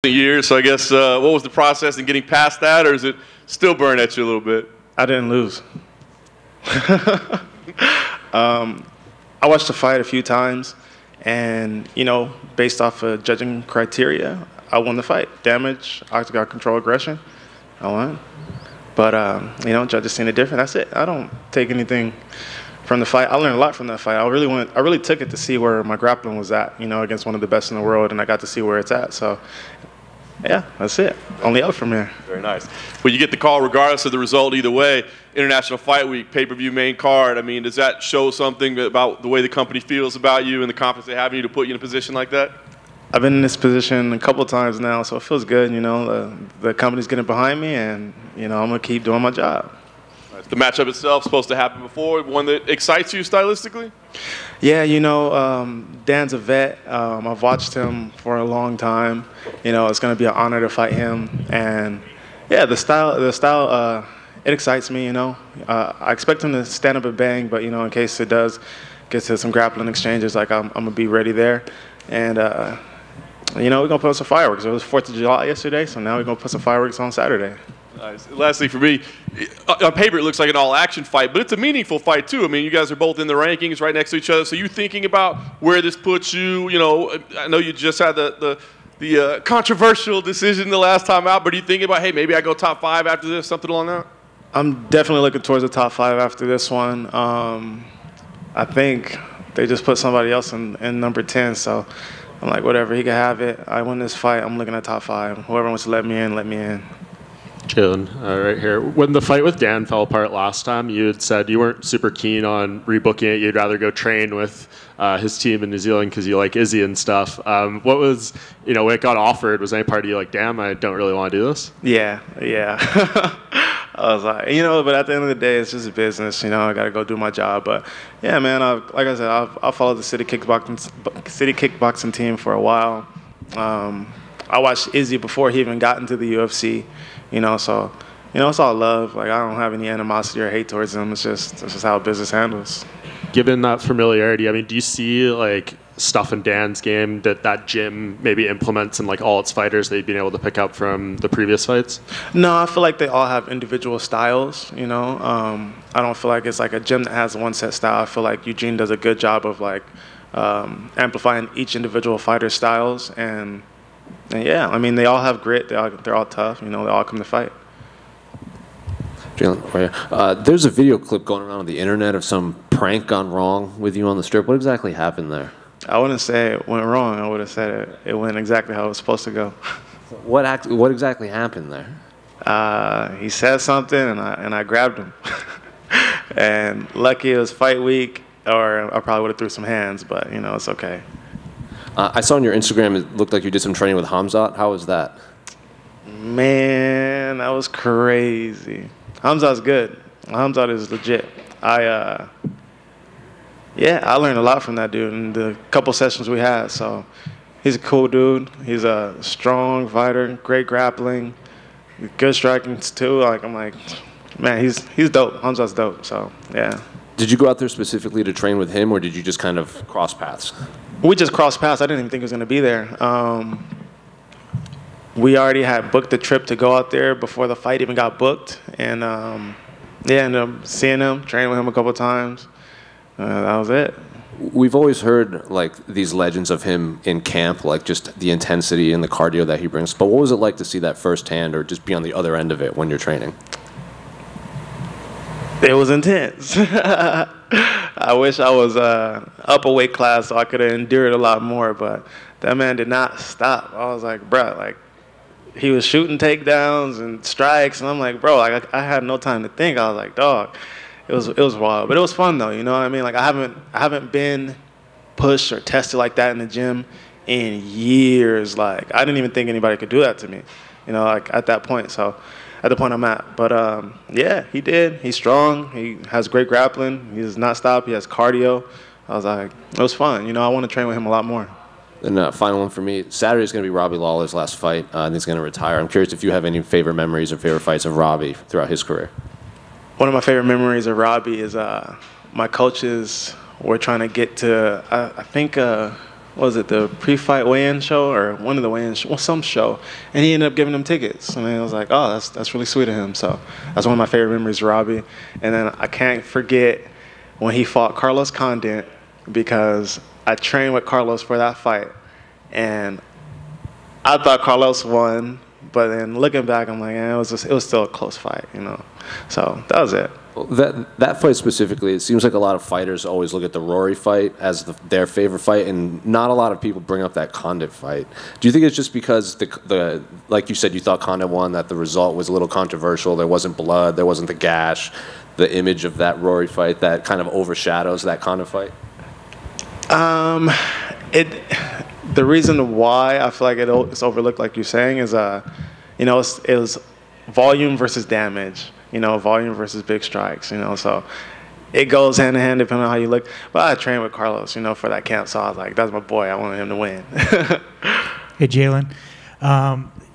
Years, so I guess what was the process in getting past that, or is it still burn at you a little bit? I didn't lose. I watched the fight a few times, and based off of judging criteria, I won the fight. Damage, octagon control, aggression, I won. But judges seen it different. That's it. I don't take anything from the fight. I learned a lot from that fight. I really took it to see where my grappling was at, against one of the best in the world, and I got to see where it's at. So, yeah, that's it. Only up from here. Very nice. Well, you get the call regardless of the result either way. International Fight Week, pay-per-view main card. I mean, does that show something about the way the company feels about you and the confidence they have in you to put you in a position like that? I've been in this position a couple of times now, so it feels good. The company's getting behind me, and I'm gonna keep doing my job. The matchup itself supposed to happen before, one that excites you stylistically? Yeah, Dan's a vet. I've watched him for a long time. It's going to be an honor to fight him. And, yeah, the style, it excites me, I expect him to stand up and bang, but, in case it does get to some grappling exchanges, I'm going to be ready there. And, we're going to put on some fireworks. It was 4th of July yesterday, so now we're going to put some fireworks on Saturday. Nice. Lastly, for me, on paper it looks like an all-action fight, but it's a meaningful fight too. I mean, you guys are both in the rankings, right next to each other. So you thinking about where this puts you? I know you just had the controversial decision the last time out, but are you thinking about, hey, maybe I go top 5 after this, something along that? I'm definitely looking towards the top 5 after this one. I think they just put somebody else in number 10, so I'm like, whatever, he can have it. I win this fight. I'm looking at top 5. Whoever wants to let me in, let me in. Jalin, right here. When the fight with Dan fell apart last time, you had said you weren't super keen on rebooking it. You'd rather go train with his team in New Zealand because you like Izzy and stuff. What was, when it got offered, was any part of you like, damn, I don't really want to do this? Yeah. I was like, but at the end of the day, it's just business. I got to go do my job. But yeah, man, like I said, I've followed the city kickboxing team for a while. I watched Izzy before he even got into the UFC. So, it's all love. Like, I don't have any animosity or hate towards him. It's just how business handles. Given that familiarity, I mean, do you see, stuff in Dan's game that gym maybe implements in, all its fighters that you've been able to pick up from the previous fights? No, I feel like they all have individual styles, I don't feel like it's like a gym that has one set style. I feel like Eugene does a good job of, amplifying each individual fighter's styles. And yeah, I mean, they all have grit. They're all tough. They all come to fight. Jalin, there's a video clip going around on the internet of some prank gone wrong with you on the strip. What exactly happened there? I wouldn't say it went wrong. I would have said it went exactly how it was supposed to go. What exactly happened there? He said something, and I grabbed him. And lucky it was fight week, or I probably would have threw some hands, but, it's okay. I saw on your Instagram it looked like you did some training with Khamzat. How was that? Man, that was crazy. Khamzat's good. Khamzat is legit. I learned a lot from that dude in the couple sessions we had. So he's a cool dude. He's a strong fighter, great grappling, good striking too. I'm like, man, he's dope. Khamzat's dope. So yeah. Did you go out there specifically to train with him, or did you just kind of cross paths? We just crossed paths. I didn't even think he was going to be there. We already had booked the trip to go out there before the fight even got booked. And, ended up seeing him, training with him a couple of times. That was it. We've always heard, these legends of him in camp, just the intensity and the cardio that he brings. But what was it like to see that firsthand or just be on the other end of it when you're training? It was intense. I wish I was up a weight class so I could have endured a lot more, but that man did not stop. I was like, bro, he was shooting takedowns and strikes, and I'm like, bro, I had no time to think. I was like, dog, it was wild, but it was fun though. You know what I mean? I haven't been pushed or tested like that in the gym in years. I didn't even think anybody could do that to me. At that point. So. At the point I'm at. But, yeah, he did. He's strong. He has great grappling. He does not stop. He has cardio. I was like, it was fun. I want to train with him a lot more. And final one for me. Saturday's going to be Robbie Lawler's last fight. And he's going to retire. I'm curious if you have any favorite memories or favorite fights of Robbie throughout his career. One of my favorite memories of Robbie is my coaches were trying to get to, I think, what was it, the pre-fight weigh-in show or one of the weigh-in some show, and he ended up giving them tickets. And I was like, oh, that's really sweet of him. So that's one of my favorite memories, Robbie. And then I can't forget when he fought Carlos Condit, because I trained with Carlos for that fight, and I thought Carlos won, but then looking back, I'm like, it was still a close fight, you know. So that was it. Well, that fight specifically, it seems like a lot of fighters always look at the Rory fight as their favorite fight, and not a lot of people bring up that Condit fight. Do you think it's just because the like you said, you thought Condit won, that the result was a little controversial, there wasn't blood, there wasn't the gash, the image of that Rory fight that kind of overshadows that Condit fight? The reason why I feel like it's overlooked, like you're saying, is you know, it was volume versus damage. You know, volume versus big strikes. You know, so it goes hand in hand depending on how you look. But I trained with Carlos, you know, for that camp, so I was like, that's my boy. I wanted him to win. Hey, Jalin.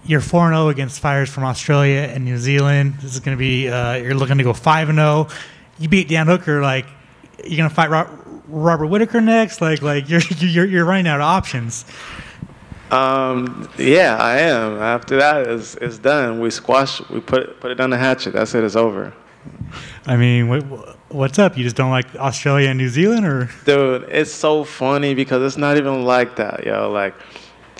You're 4-0 against fighters from Australia and New Zealand. This is going to be you're looking to go 5-0. You beat Dan Hooker. Like, you're going to fight Robert Whittaker next. Like you're running out of options. Yeah, I am. After that, it's done. We put it down the hatchet. That's it. It's over. I mean, what's up? You just don't like Australia and New Zealand, or? Dude, it's so funny because it's not even like that, yo. Like,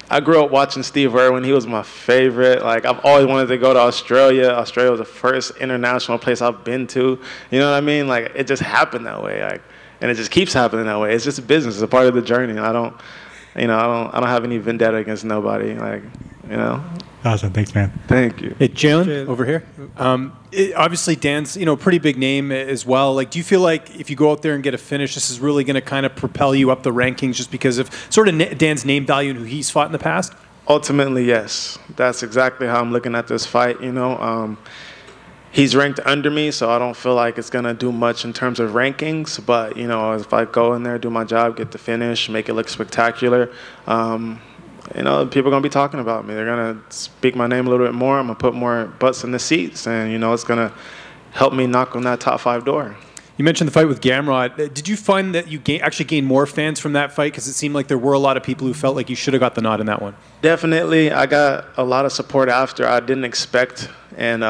I grew up watching Steve Irwin. He was my favorite. Like, I've always wanted to go to Australia. Australia was the first international place I've been to. You know what I mean? Like, it just happened that way. Like, and it just keeps happening that way. It's just a business. It's a part of the journey. I don't have any vendetta against nobody. Like, you know. Awesome. Thanks, man. Thank you. Hey, Jalin, over here. Obviously, Dan's a pretty big name as well. Like, do you feel like if you go out there and get a finish, this is really going to kind of propel you up the rankings just because of sort of Dan's name value and who he's fought in the past? Ultimately, yes. That's exactly how I'm looking at this fight. You know, he's ranked under me, so I don't feel like it's going to do much in terms of rankings. But, you know, if I go in there, do my job, get the finish, make it look spectacular, you know, people are going to be talking about me. They're going to speak my name a little bit more. I'm going to put more butts in the seats, and, you know, it's going to help me knock on that top 5 door. You mentioned the fight with Gamrot. Did you find that you actually gained more fans from that fight? Because it seemed like there were a lot of people who felt like you should have got the nod in that one. Definitely. I got a lot of support after I didn't expect, and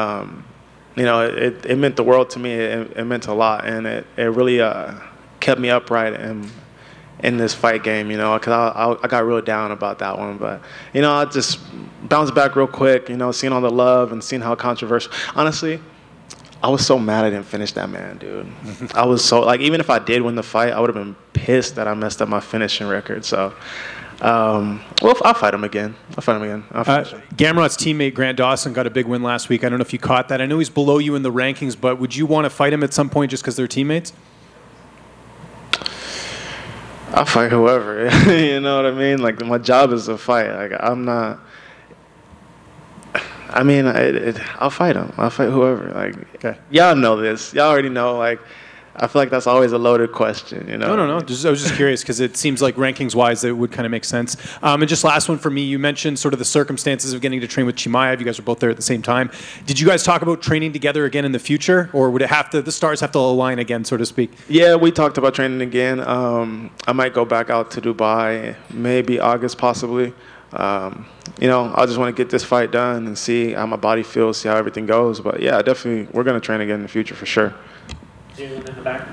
you know, it meant the world to me. It meant a lot, and it really kept me upright in this fight game, you know, because I got real down about that one. But, you know, I just bounced back real quick, you know, seeing all the love and seeing how controversial. Honestly, I was so mad I didn't finish that man, dude. I was so, like, even if I did win the fight, I would have been pissed that I messed up my finishing record. So, well, I'll fight him again. Gamrot's teammate Grant Dawson got a big win last week. I don't know if you caught that. I know he's below you in the rankings, but would you want to fight him at some point just because they're teammates? I'll fight whoever. You know what I mean? Like, my job is to fight. Like, I'm not. I mean, I'll fight him. I'll fight whoever. Like, okay. Y'all know this. Y'all already know. Like, I feel like that's always a loaded question, you know? No. I was just curious because it seems like rankings-wise it would kind of make sense. And just last one for me, you mentioned sort of the circumstances of getting to train with Chimaev. You guys were both there at the same time. Did you guys talk about training together again in the future, or would the stars have to align again, so to speak? Yeah, we talked about training again. I might go back out to Dubai, maybe August possibly. You know, I just want to get this fight done and see how my body feels, see how everything goes. But yeah, definitely, we're going to train again in the future for sure. Jalin in the back.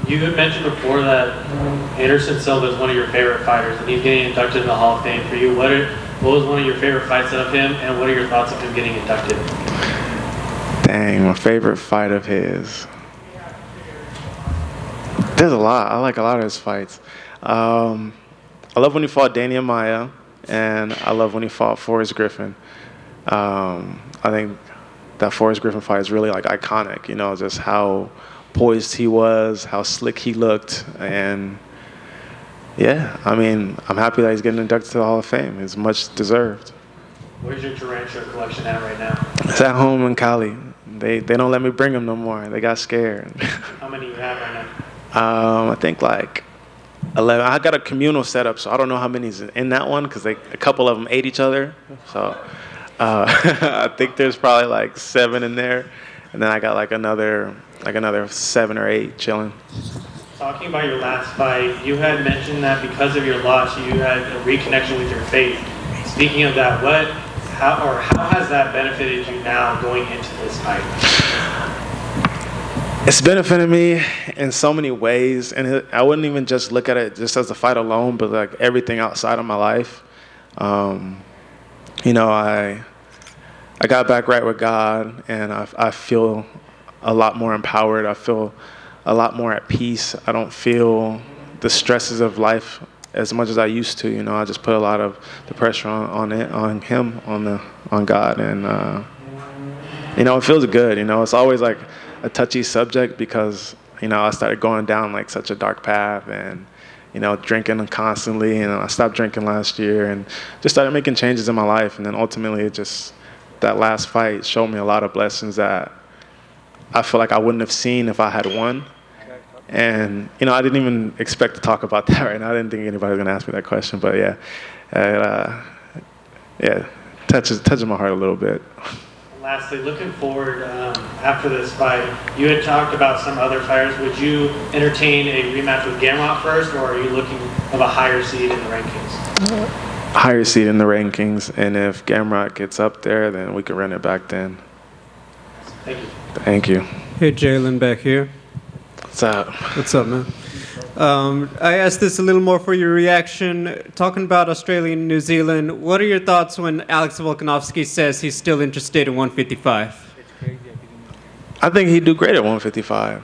You had mentioned before that Anderson Silva is one of your favorite fighters, and he's getting inducted in the Hall of Fame for you. What was one of your favorite fights of him, and what are your thoughts of him getting inducted? Dang, my favorite fight of his. There's a lot. I like a lot of his fights. I love when he fought Daniel Maia, and I love when he fought Forrest Griffin. I think that Forrest Griffin fight is really, like, iconic, you know, just how poised he was, how slick he looked, and yeah, I mean, I'm happy that he's getting inducted to the Hall of Fame. It's much deserved. Where's your tarantula collection at right now? It's at home in Cali. They don't let me bring them no more. They got scared. How many you have right now? I think like 11. I got a communal setup, so I don't know how many's in that one because a couple of them ate each other. So I think there's probably like 7 in there, and then I got like another 7 or 8 chilling. talking about your last fight, you had mentioned that because of your loss, you had a reconnection with your faith. Speaking of that, how has that benefited you now going into this fight? It's benefited me in so many ways, and I wouldn't even just look at it just as a fight alone, but like everything outside of my life. You know, I got back right with God, and I feel a lot more empowered. I feel a lot more at peace. I don't feel the stresses of life as much as I used to. You know, I just put a lot of the pressure on Him, on God, and you know, it feels good. You know, it's always like a touchy subject because, you know, I started going down like such a dark path and, you know, drinking constantly, and I stopped drinking last year and just started making changes in my life. And then ultimately it just, that last fight showed me a lot of blessings that I feel like I wouldn't have seen if I had won. And, you know, I didn't even expect to talk about that right now. I didn't think anybody was going to ask me that question, but yeah, touches my heart a little bit. Lastly, looking forward after this fight, you had talked about some other fighters. Would you entertain a rematch with Gamrot first, or are you looking of a higher seed in the rankings? Higher seed in the rankings, and if Gamrot gets up there, then we can run it back then. Thank you. Thank you. Hey, Jalin, back here. What's up? What's up, man? I asked this a little more for your reaction. Talking about Australia and New Zealand, what are your thoughts when Alex Volkanovski says he's still interested in 155? I think he'd do great at 155.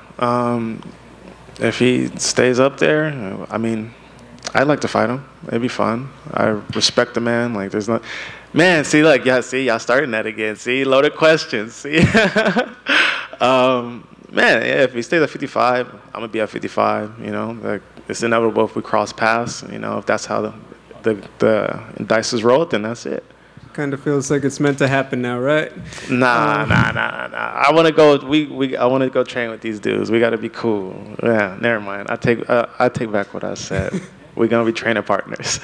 If he stays up there, I mean, I'd like to fight him. It'd be fun. I respect the man. Like, there's no... Man, see, like, yeah, see, y'all starting that again. See, loaded questions. See? Man, yeah, if he stays at 55, I'm going to be at 55, you know. Like, it's inevitable if we cross paths, you know. If that's how the dice is rolled, then that's it. Kind of feels like it's meant to happen now, right? Nah. I want to go. I want to go train with these dudes. We got to be cool. Yeah, never mind. I take back what I said. We're gonna be training partners.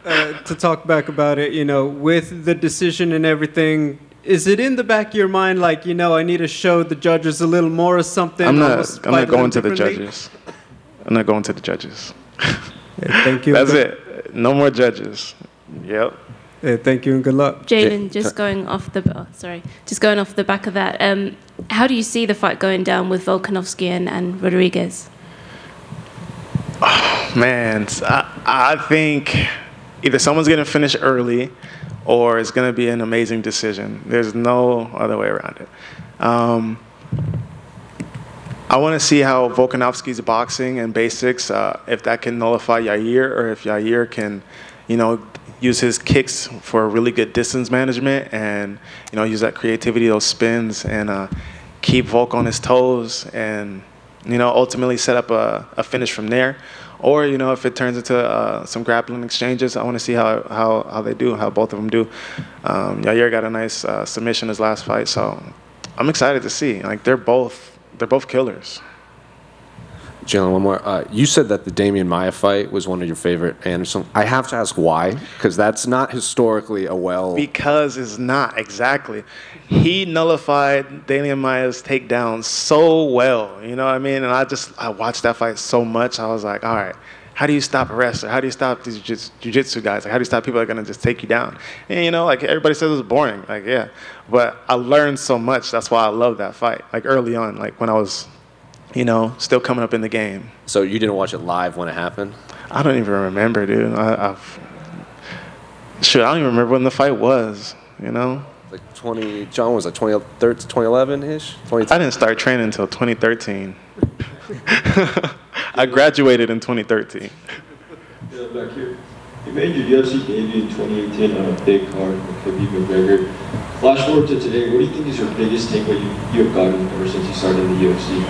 To talk back about it, you know, with the decision and everything, is it in the back of your mind, like, you know, I need to show the judges a little more or something? I'm not going to the judges. I'm not going to the judges. Yeah, thank you. That's it. No more judges. Yep. Yeah, thank you and good luck. Jalin, just going off the back of that, how do you see the fight going down with Volkanovski and Rodriguez? Oh, man, I think either someone's going to finish early or it's going to be an amazing decision. There's no other way around it. I want to see how Volkanovski's boxing and basics, if that can nullify Yair, or if Yair can, you know, use his kicks for really good distance management and, you know, use that creativity, those spins, and keep Volk on his toes and, you know, ultimately set up a finish from there. Or, you know, if it turns into some grappling exchanges, I want to see how they do, how both of them do. Yair got a nice submission his last fight, so I'm excited to see. Like, they're both killers. Jalin, one more. You said that the Damian Maia fight was one of your favorite Anderson. I have to ask why, because that's not historically a well... Because it's not, exactly. He nullified Damian Maia's takedown so well, you know what I mean? And I watched that fight so much, I was like, all right, how do you stop a wrestler? How do you stop these jiu-jitsu guys? Like, how do you stop people that are going to just take you down? And, you know, like, everybody says it was boring. Like, yeah. But I learned so much. That's why I love that fight. Like, early on, like, when I was... you know, still coming up in the game. So you didn't watch it live when it happened? I don't even remember, dude. I don't even remember when the fight was, you know? Like 2011-ish? I didn't start training until 2013. I graduated in 2013. Yeah, back here. You made your UFC debut in 2018 on a big card with Khabib McGregor. Flash forward to today, what do you think is your biggest takeaway you have gotten ever since you started in the UFC?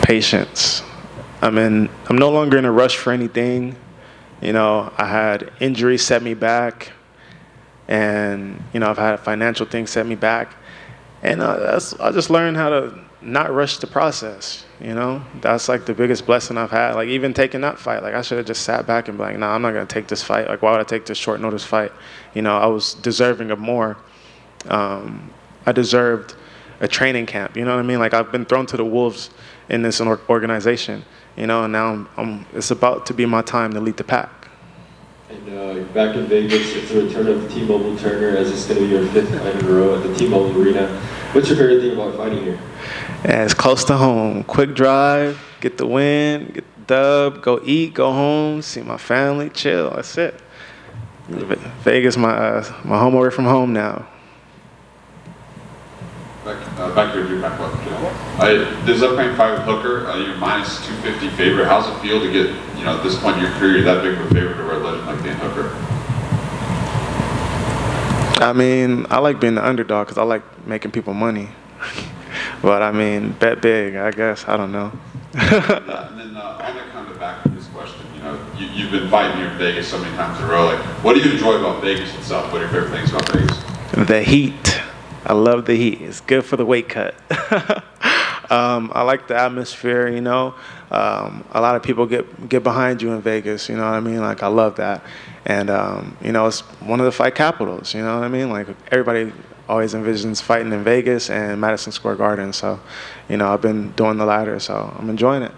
Patience. I'm no longer in a rush for anything. You know, I had injuries set me back, and you know, I've had financial things set me back, and I just learned how to not rush the process. You know, that's like the biggest blessing I've had. Like, even taking that fight, like, I should have just sat back and be like, nah, I'm not gonna take this fight. Like, why would I take this short notice fight? You know, I was deserving of more. I deserved a training camp. You know what I mean? Like I've been thrown to the wolves in this organization. You know, and now it's about to be my time to lead the pack. And back in Vegas, it's the return of T-Mobile Turner, as it's going to be your 5th fight in a row at the T-Mobile Arena. What's your favorite thing about fighting here? Yeah, it's close to home. Quick drive, get the win, get the dub, go eat, go home, see my family, chill. That's it. Vegas, my home away from home now. Back here, you're back left. This upcoming fight with Hooker, you're minus 250 favorite. How's it feel to get, at this point in your career, that big of a favorite over a legend like Dan Hooker? I mean, I like being the underdog because I like making people money. But I mean, bet big, I guess. I don't know. Yeah, and then on the kind of back of this question, you've been fighting here in Vegas so many times in a row. Like, what do you enjoy about Vegas itself? What are your favorite things about Vegas? The heat. I love the heat. It's good for the weight cut. I like the atmosphere, A lot of people get behind you in Vegas, you know what I mean? Like, I love that. And, it's one of the fight capitals, you know what I mean? Like, everybody always envisions fighting in Vegas and Madison Square Garden. So, I've been doing the latter, so I'm enjoying it.